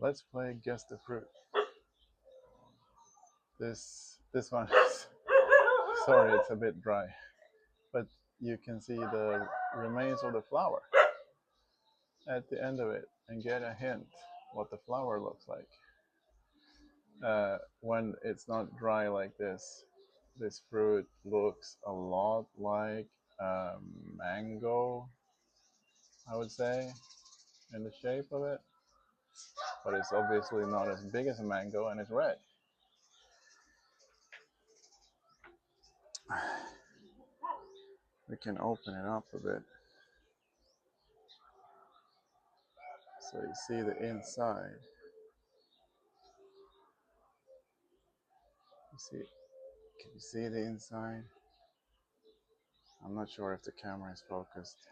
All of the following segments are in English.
Let's play guess the fruit. This one is, sorry, it's a bit dry, but you can see the remains of the flower at the end of it and get a hint what the flower looks like. When it's not dry like this fruit looks a lot like mango, I would say, in the shape of it, but it's obviously not as big as a mango, and it's red. We can open it up a bit so you see the inside. Can you see the inside? I'm not sure if the camera is focused.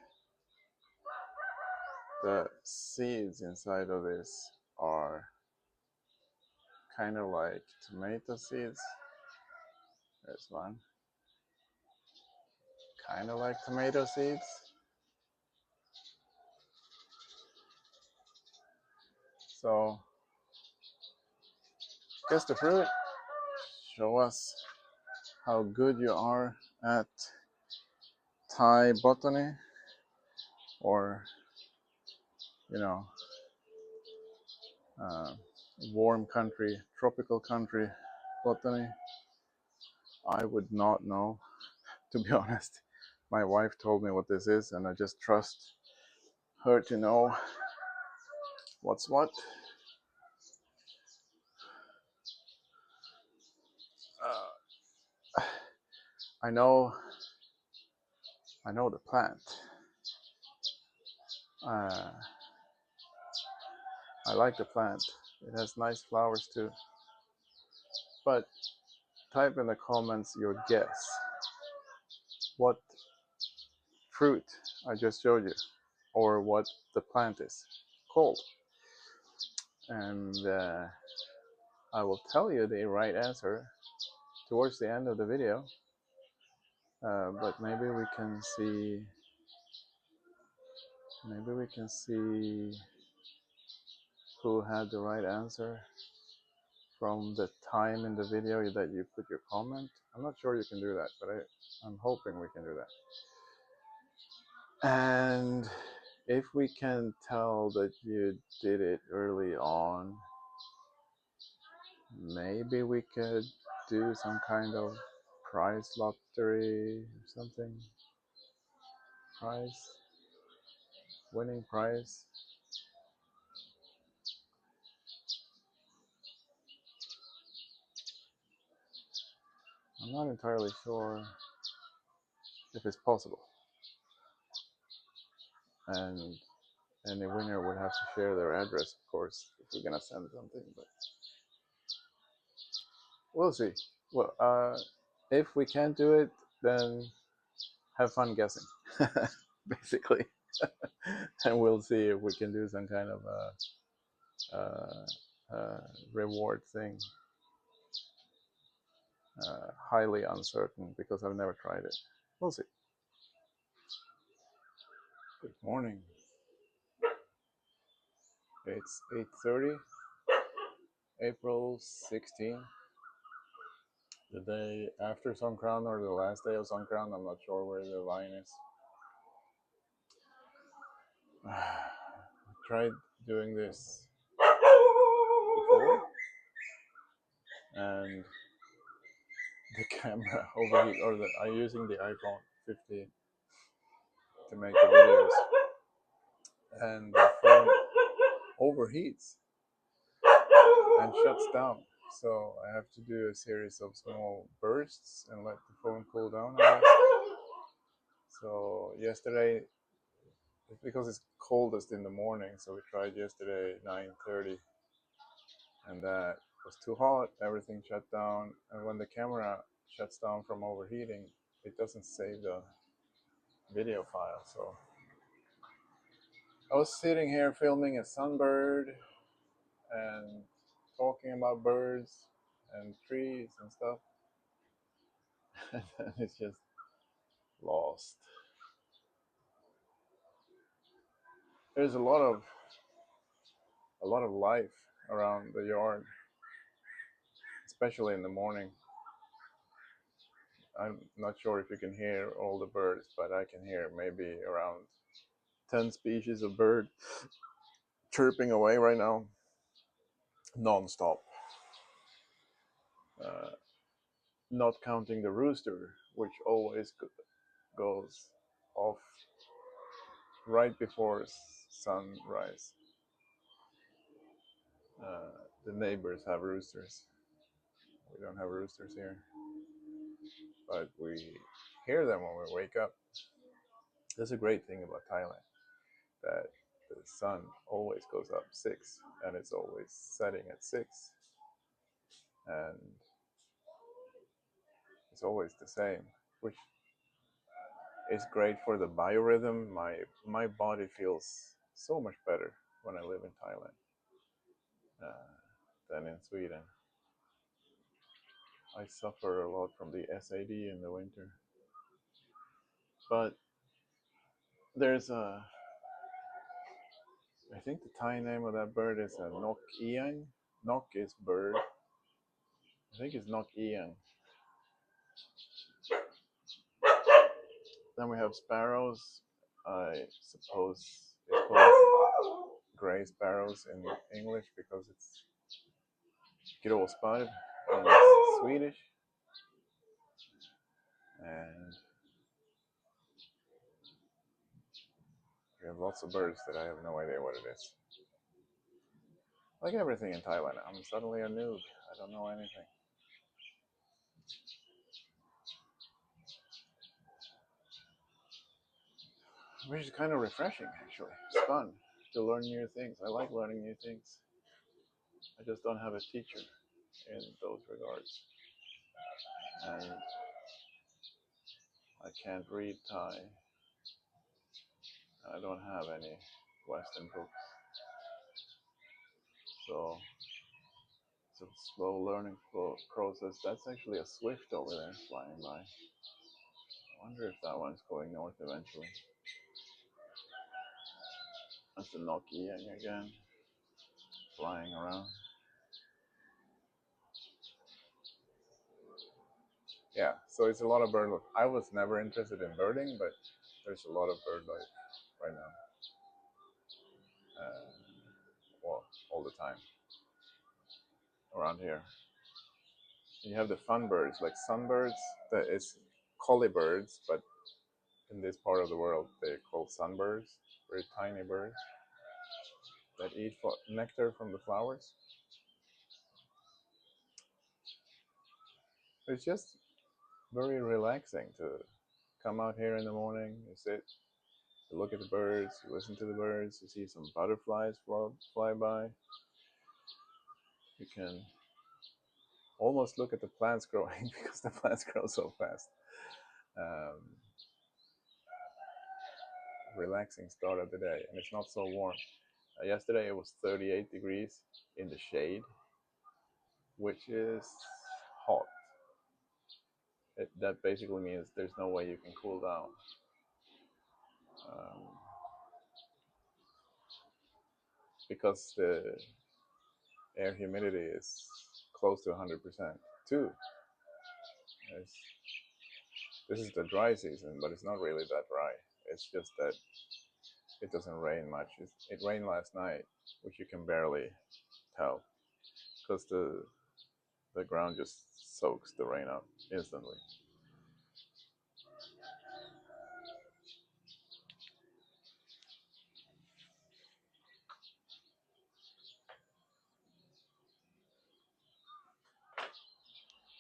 The seeds inside of this are kind of like tomato seeds. There's one. Kind of like tomato seeds. So, guess the fruit. Show us how good you are at Thai botany, or warm country, tropical country botany. I would not know, to be honest. My wife told me what this is, and I just trust her to know what's what. I know the plant. I like the plant. It has nice flowers too. But type in the comments your guess. What fruit I just showed you, or what the plant is called. And I will tell you the right answer towards the end of the video. But maybe we can see who had the right answer from the time in the video that you put your comment. I'm not sure you can do that, but I'm hoping we can do that. And if we can tell that you did it early on, maybe we could do some kind of prize lottery or something. Winning prize. I'm not entirely sure if it's possible. And any winner would have to share their address, of course, if we're gonna send something, but we'll see. Well, if we can't do it, then have fun guessing, basically. And we'll see if we can do some kind of reward thing. Highly uncertain, because I've never tried it. We'll see. Good morning. It's 8:30, April 16th. The day after Songkran, or the last day of Songkran. I'm not sure where the line is. I tried doing this before, and the camera overheat, or I'm using the iPhone 50 to make the videos, and the phone overheats and shuts down. So I have to do a series of small bursts and let the phone cool down, I guess. So yesterday, because it's coldest in the morning, so we tried yesterday 9:30, and that was too hot. Everything shut down, and when the camera shuts down from overheating, it doesn't save the video file. So I was sitting here filming a sunbird and talking about birds and trees and stuff, and then it's just lost. There's a lot of life around the yard, especially in the morning. I'm not sure if you can hear all the birds, but I can hear maybe around 10 species of bird chirping away right now, non-stop. Uh, Not counting the rooster, which always goes off right before sunrise. The neighbors have roosters. We don't have roosters here, but we hear them when we wake up. That's a great thing about Thailand, that the sun always goes up 6 and it's always setting at 6, and it's always the same, which is great for the biorhythm. My body feels so much better when I live in Thailand than in Sweden. I suffer a lot from the SAD in the winter, but there's a, I think the Thai name of that bird is a nok iang. Nok is bird. I think it's nok iang. Then we have sparrows. I suppose it's called gray sparrows in English because it's gråsparv in Swedish. And we have lots of birds that I have no idea what it is. Like everything in Thailand, I'm suddenly a noob. I don't know anything. Which is kind of refreshing, actually. It's fun to learn new things. I like learning new things. I just don't have a teacher in those regards. And I can't read Thai. I don't have any Western books. So it's a slow learning process. That's actually a swift over there flying by. I wonder if that one's going north eventually. That's the Nokian again, flying around. Yeah, so it's a lot of bird life. I was never interested in birding, but there's a lot of bird life right now. Well, all the time around here. You have the fun birds, like sunbirds. That is collie birds, but in this part of the world, they're called sunbirds. Very tiny birds that eat nectar from the flowers. It's just very relaxing to come out here in the morning. You sit, you look at the birds, you listen to the birds, you see some butterflies fly by. You can almost look at the plants growing because the plants grow so fast. Relaxing start of the day, and it's not so warm. Yesterday it was 38 degrees in the shade, which is hot. That basically means there's no way you can cool down. Because the air humidity is close to 100% too. This is the dry season, but it's not really that dry. It's just that it doesn't rain much. It rained last night, which you can barely tell because the ground just soaks the rain up instantly.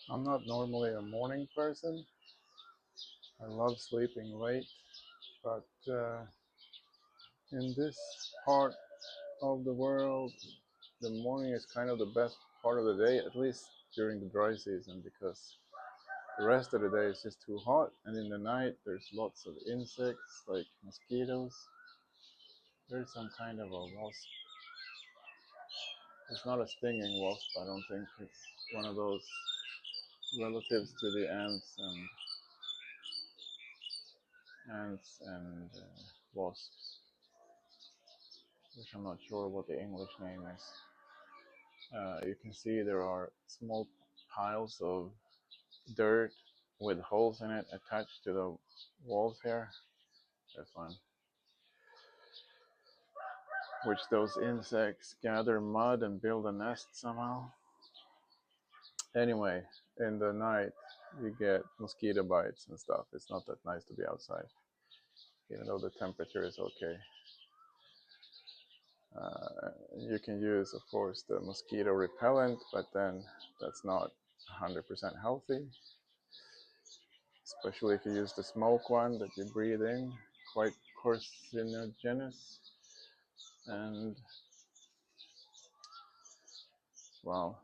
I'm not normally a morning person. I love sleeping late, but in this part of the world, the morning is kind of the best part of the day, at least during the dry season, because the rest of the day is just too hot, and in the night there's lots of insects like mosquitoes. There's some kind of a wasp. It's not a stinging wasp, I don't think. It's one of those relatives to the ants and wasps, which I'm not sure what the English name is. You can see there are small piles of dirt with holes in it attached to the walls here. They're fun. Which those insects gather mud and build a nest somehow. Anyway, in the night you get mosquito bites and stuff. It's not that nice to be outside, even though the temperature is okay. You can use, of course, the mosquito repellent, but then that's not 100% healthy, especially if you use the smoke one that you breathe in, quite carcinogenous. And well,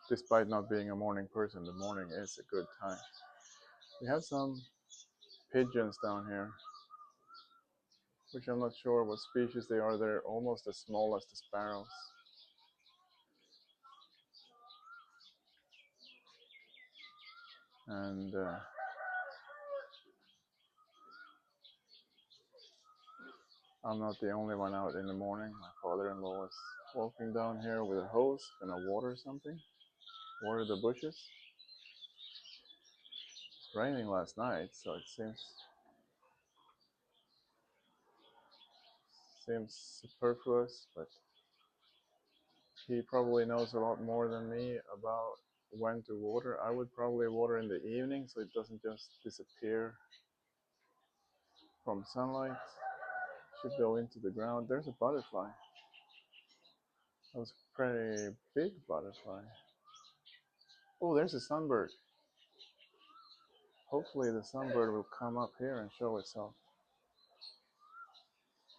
despite not being a morning person, the morning is a good time. We have some pigeons down here, which I'm not sure what species they are. They're almost as small as the sparrows. And I'm not the only one out in the morning. My father-in-law is walking down here with a hose, gonna water something, water the bushes. It's raining last night, so it seems superfluous, but he probably knows a lot more than me about when to water. I would probably water in the evening so it doesn't just disappear from sunlight. Should go into the ground. There's a butterfly. That was a pretty big butterfly. Oh, there's a sunbird. Hopefully the sunbird will come up here and show itself.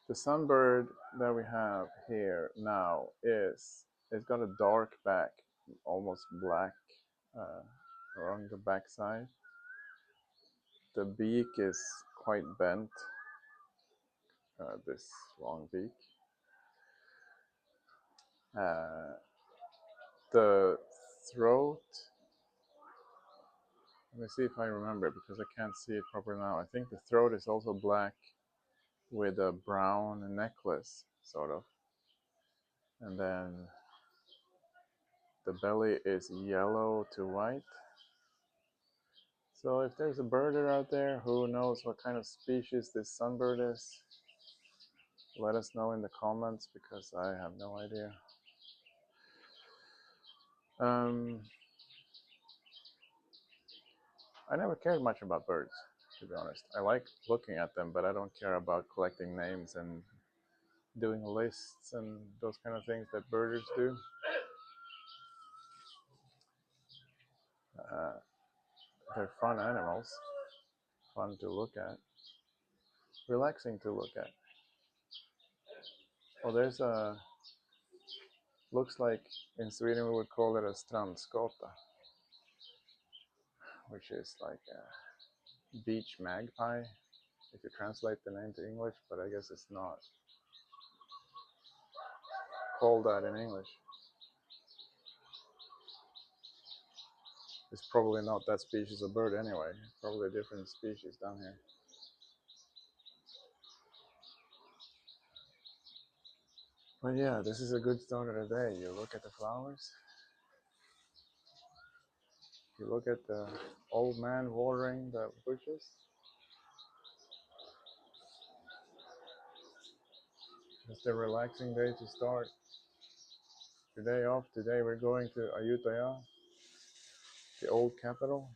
The sunbird that we have here now it's got a dark back, almost black along the back side. The beak is quite bent, this long beak. The throat, let me see if I remember because I can't see it properly now. I think the throat is also black with a brown necklace, sort of. And then the belly is yellow to white. So if there's a birder out there who knows what kind of species this sunbird is, let us know in the comments because I have no idea. I never cared much about birds, to be honest. I like looking at them, but I don't care about collecting names and doing lists and those kind of things that birders do. They're fun animals, fun to look at, relaxing to look at. Well, there's a, looks like in Sweden we would call it a strandskata, which is like a beach magpie, if you translate the name to English, but I guess it's not called that in English. It's probably not that species of bird anyway, probably a different species down here. But yeah, this is a good start of the day. You look at the flowers, you look at the old man watering the bushes. It's a relaxing day to start. Today off. Today we're going to Ayutthaya, the old capital.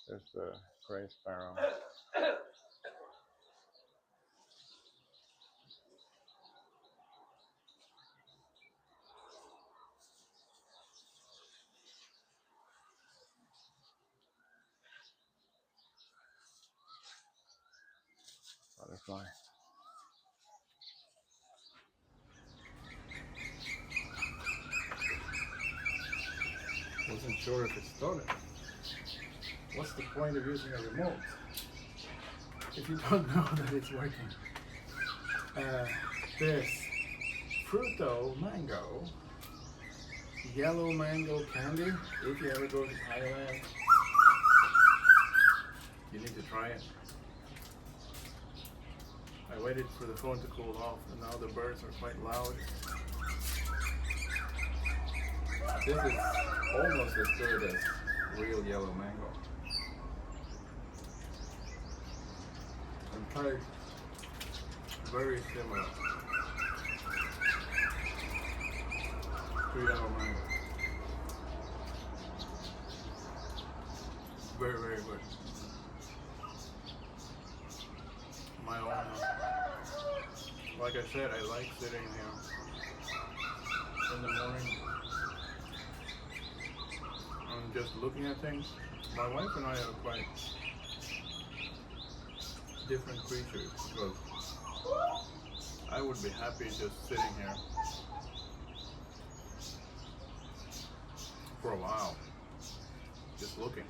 There's the gray sparrow. Butterfly. Wasn't sure if it started. What's the point of using a remote if you don't know that it's working? This Fruto mango, yellow mango candy, if you ever go to Thailand, I waited for the phone to cool off, and now the birds are quite loud. This is almost as good as real yellow mango. And tastes very similar to yellow mango. Very, very good. My own, like I said, I like sitting here in the morning and just looking at things. My wife and I are quite different creatures because I would be happy just sitting here for a while, just looking.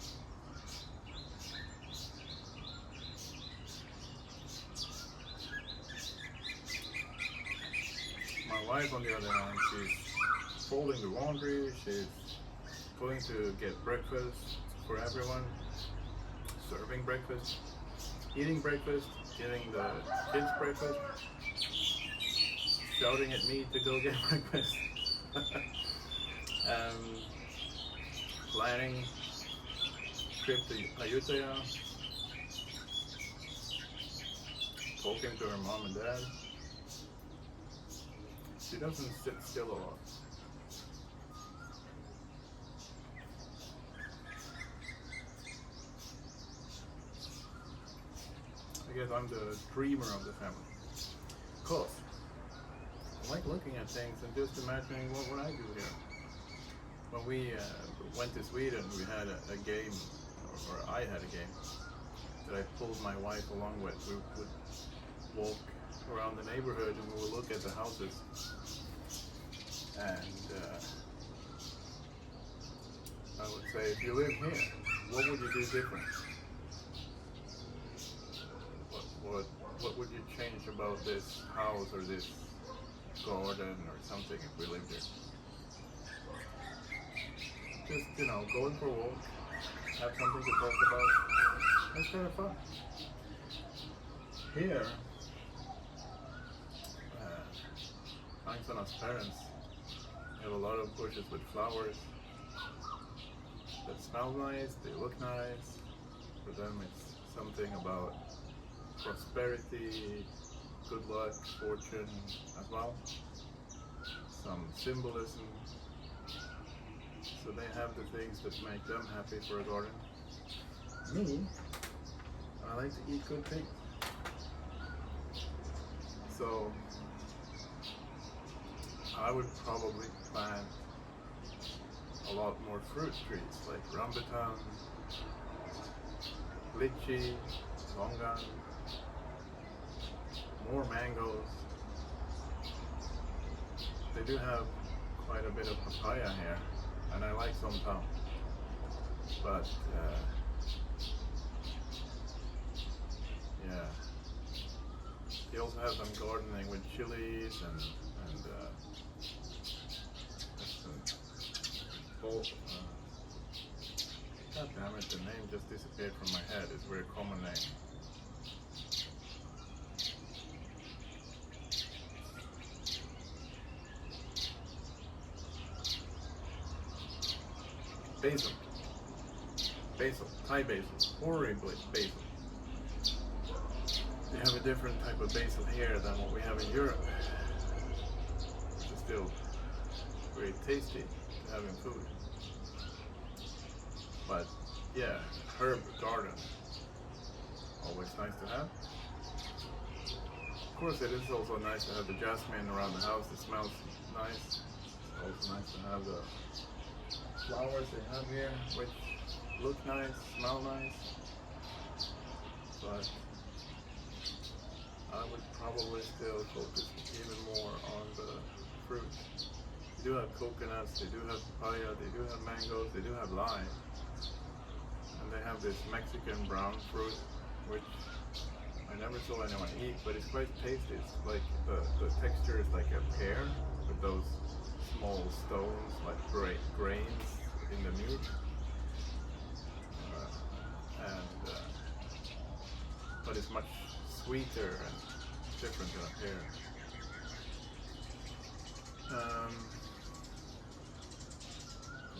My wife, on the other hand, she's folding the laundry, she's going to get breakfast for everyone, serving breakfast, eating breakfast, giving the kids breakfast, shouting at me to go get breakfast, planning trip to Ayutthaya, talking to her mom and dad. She doesn't sit still a lot. I guess I'm the dreamer of the family. Of course, I like looking at things and just imagining what would I do here. When we went to Sweden, we had a game, or I had a game, that I pulled my wife along with. We would walk around the neighborhood and we would look at the houses. And I would say, if you live here, what would you do different? What would you change about this house or this garden or something if we lived here? Just, going for a walk, have something to talk about. That's kind of fun. Here, Angstana's parents have a lot of bushes with flowers that smell nice, they look nice. For them it's something about prosperity, good luck, fortune as well. Some symbolism. So they have the things that make them happy for a garden. Me, I like to eat good things. So I would probably plant a lot more fruit trees like rambutan, lychee, longan, more mangoes. They do have quite a bit of papaya here, and I like somtam. But yeah, they also have some gardening with chilies and God damn it, the name just disappeared from my head. It's a very common name. Basil, Thai basil, horribly basil. They have a different type of basil here than what we have in Europe. It's still very tasty to have in food. But yeah, herb garden, always nice to have. Of course, it is also nice to have the jasmine around the house. It smells nice. It's also nice to have the flowers they have here, which look nice, smell nice. But I would probably still focus even more on the fruit. They do have coconuts, they do have papaya, they do have mangoes, they do have lime. And they have this Mexican brown fruit, which I never saw anyone eat, but it's quite tasty. It's like the texture is like a pear with those small stones, like grains in the meat. is much sweeter and different than up here.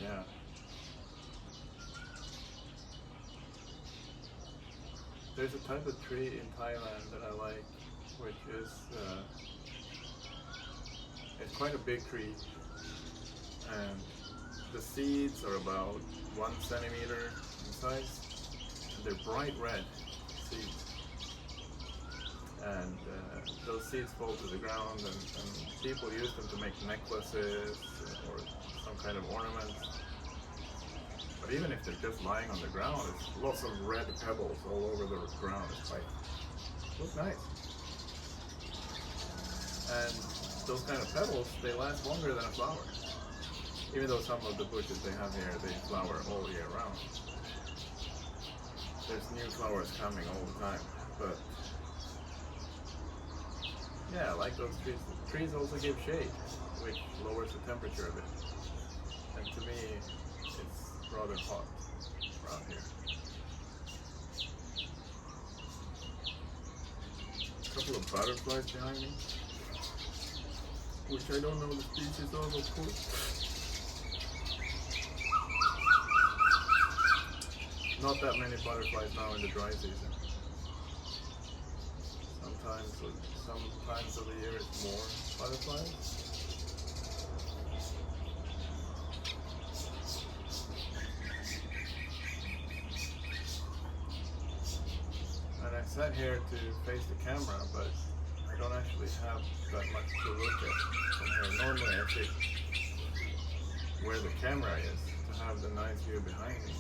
Yeah. There's a type of tree in Thailand that I like, which is it's quite a big tree, and the seeds are about 1 centimeter in size, and they're bright red seeds. And those seeds fall to the ground, and people use them to make necklaces or some kind of ornament. But even if they're just lying on the ground, it's lots of red pebbles all over the ground. It's like, looks nice. And those kind of pebbles, they last longer than a flower. Even though some of the bushes they have here, they flower all year round. There's new flowers coming all the time, but yeah, I like those trees. Trees also give shade, which lowers the temperature a bit. And to me, it's rather hot around here. A couple of butterflies behind me, which I don't know the species of course. Not that many butterflies now in the dry season. Sometimes of the year it's more butterflies. And I sat here to face the camera, but I don't actually have that much to look at from here. Normally I sit where the camera is to have the nice view behind me.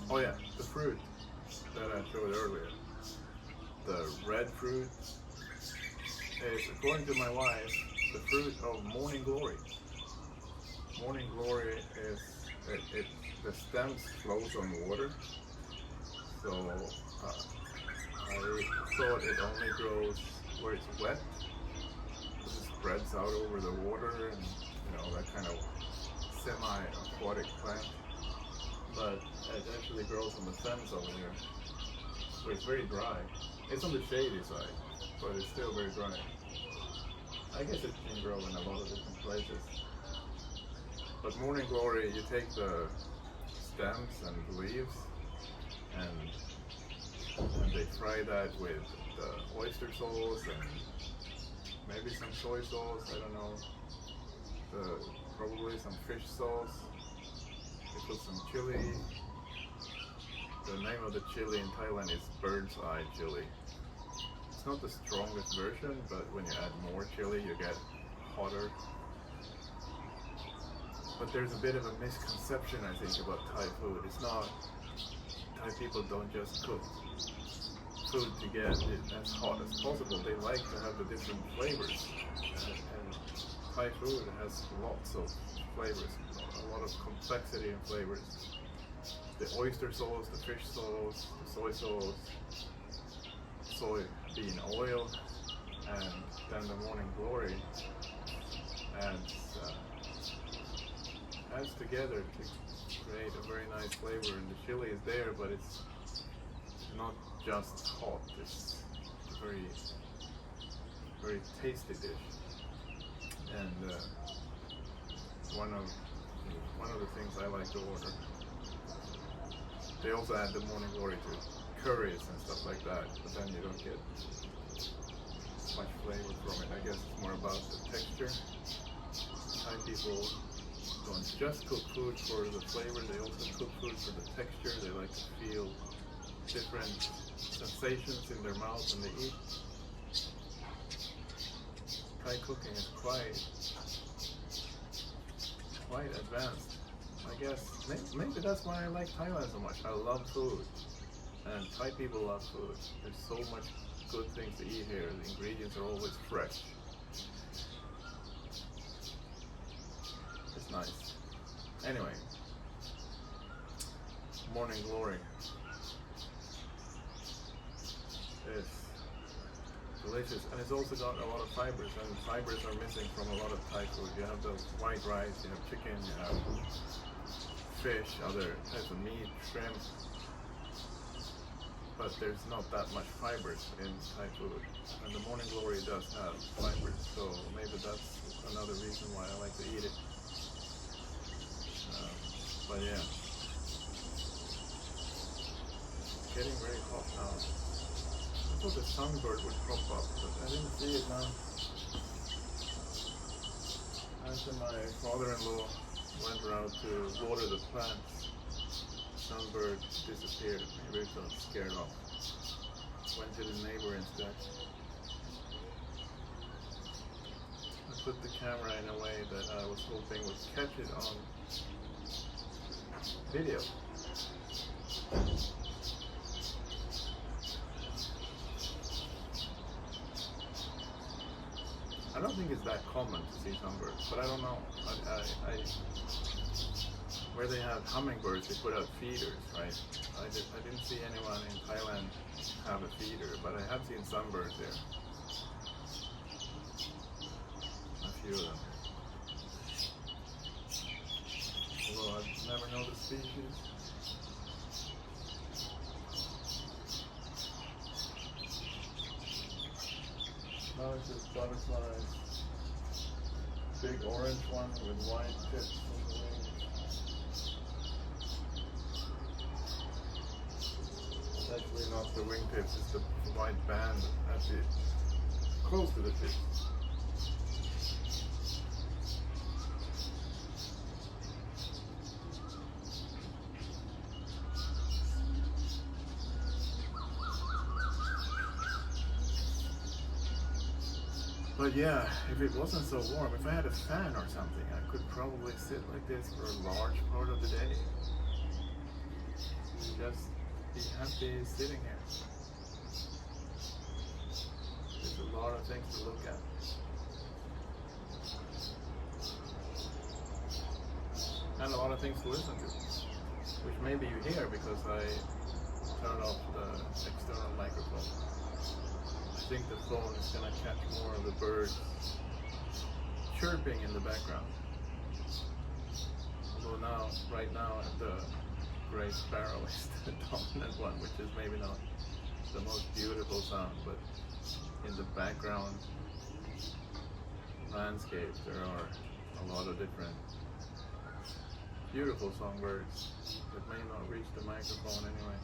Oh yeah, the fruit that I showed earlier. The red fruit is, according to my wife, the fruit of morning glory. Morning glory is, the stems float on water. So I thought it only grows where it's wet. It spreads out over the water and, you know, that kind of semi-aquatic plant. But it actually grows on the stems over here, so it's very dry. It's on the shady side, but it's still very dry. I guess it can grow in a lot of different places. But morning glory, you take the stems and leaves, and they fry that with the oyster sauce and maybe some soy sauce. I don't know. Probably some fish sauce. They put some chili. The name of the chili in Thailand is bird's eye chili. It's not the strongest version, but when you add more chili, you get hotter. But there's a bit of a misconception, I think, about Thai food. It's not, Thai people don't just cook food to get it as hot as possible. They like to have the different flavors. And Thai food has lots of flavors, a lot of complexity in flavors. The oyster sauce, the fish sauce, the soy sauce, soybean oil, and then the morning glory adds together to create a very nice flavor. And the chili is there, but it's not just hot. It's a very, very tasty dish. And one of the things I like to order. They also add the morning glory to curries and stuff like that, but then you don't get much flavor from it. I guess it's more about the texture. Thai people don't just cook food for the flavor, they also cook food for the texture. They like to feel different sensations in their mouth when they eat. Thai cooking is quite advanced. I guess maybe that's why I like Thailand so much. I love food, and Thai people love food. There's so much good things to eat here. The ingredients are always fresh. It's nice. Anyway, morning glory is delicious. delicious, and it's also got a lot of fibers, and fibers are missing from a lot of Thai food. You have the white rice, you have chicken, you have fish, other types of meat, shrimp, but there's not that much fibers in Thai food, and the morning glory does have fibers, so maybe that's another reason why I like to eat it. But yeah, it's getting very hot now. I thought the sunbird would pop up, but I didn't see it now. After my father-in-law went around to water the plants, sunbird disappeared. Maybe it got scared off. Went to the neighbor instead. I put the camera in a way that I was hoping would catch it on video. I don't think it's that common to see sunbirds, but I don't know. Where they have hummingbirds, they put out feeders, right? I didn't see anyone in Thailand have a feeder, but I have seen sunbirds there. A few of them. Although I've never known the species. Now it's just butterflies. Big orange one with white tips on the wings. It's actually not the wingtips, it's the white band at the close to the tips. But yeah, if it wasn't so warm, if I had a fan or something, I could probably sit like this for a large part of the day. Just be happy sitting here. There's a lot of things to look at. And a lot of things to listen to. Which maybe you hear because I turned off the external microphone. I think the phone is going to catch more of the birds chirping in the background. Although right now, the gray sparrow is the dominant one, which is maybe not the most beautiful sound, but in the background landscape, there are a lot of different beautiful songbirds that may not reach the microphone anyway.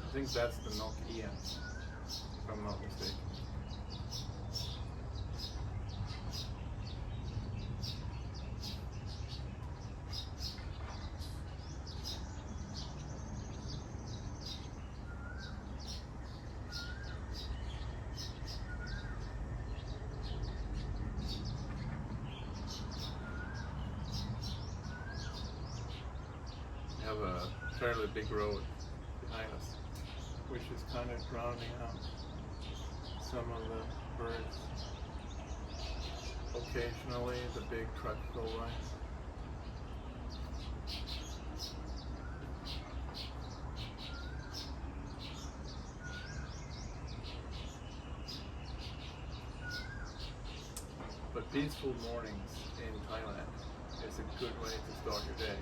I think that's the Nok Ian, if I'm not mistaken. We have a fairly big road behind us, which is kind of drowning out some of the birds. Occasionally the big truck go by. But peaceful mornings in Thailand is a good way to start your day.